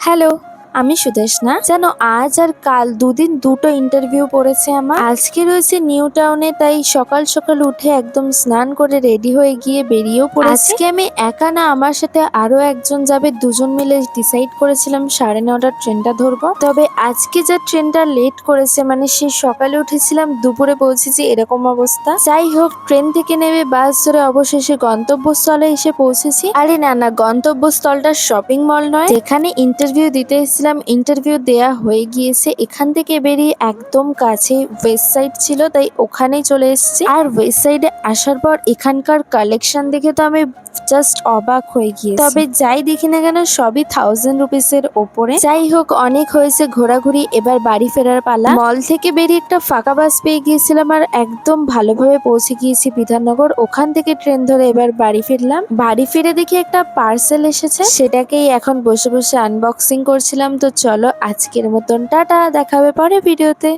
Hello, আমি সুদেষ্ণা। যেন আজ আর কাল দুদিন দুটো ইন্টারভিউ পড়েছে আমার। আজকে রয়েছে নিউ টাউনে, তাই সকাল সকাল উঠে একদম স্নান করে রেডি হয়ে গিয়ে বেরিয়েও পড়েছি। আজকে আমি একা না, আমার সাথে আরো একজন যাবে। দুজন মিলে ডিসাইড করেছিলাম 9:30টার ট্রেনটা ধরবো। তবে আজকে যা ট্রেনটা লেট করেছে, মানে সে সকালে উঠেছিলাম দুপুরে পৌঁছেছি, এরকম অবস্থা। যাই হোক, ট্রেন থেকে নেমে বাস ধরে অবশেষে গন্তব্যস্থলে এসে পৌঁছেছি। আরে না না, গন্তব্যস্থলটা শপিং মল নয়, যেখানে ইন্টারভিউ দিতে এসেছিলাম। ইন্টারভিউ দেয়া হয়ে গিয়েছে। এখান থেকে বেরিয়ে একদম কাছে ওয়েস্ট সাইড ছিল, তাই ওখানেই চলে এসেছি। আর ওয়েস্ট সাইডে আসার পর এখানকার কালেকশন দেখে তো আমি জাস্ট অবাক হয়ে গিয়েছি। তবে যাই দেখি না কেন, সবই 1000 রুপিসের ওপরে। যাই হোক, অনেক হয়েছে ঘোরাঘুরি, এবার বাড়ি ফেরার পালা। মল থেকে বেরিয়ে একটা ফাঁকা বাস পেয়ে গিয়েছিলাম আর একদম ভালোভাবে পৌঁছে গিয়েছি বিধাননগর। ওখান থেকে ট্রেন ধরে এবার বাড়ি ফিরলাম। বাড়ি ফিরে দেখি একটা পার্সেল এসেছে, সেটাকেই এখন বসে বসে আনবক্সিং করছিলাম। তো চলো, আজকের মতন টাটা, দেখা হবে পরে ভিডিওতে।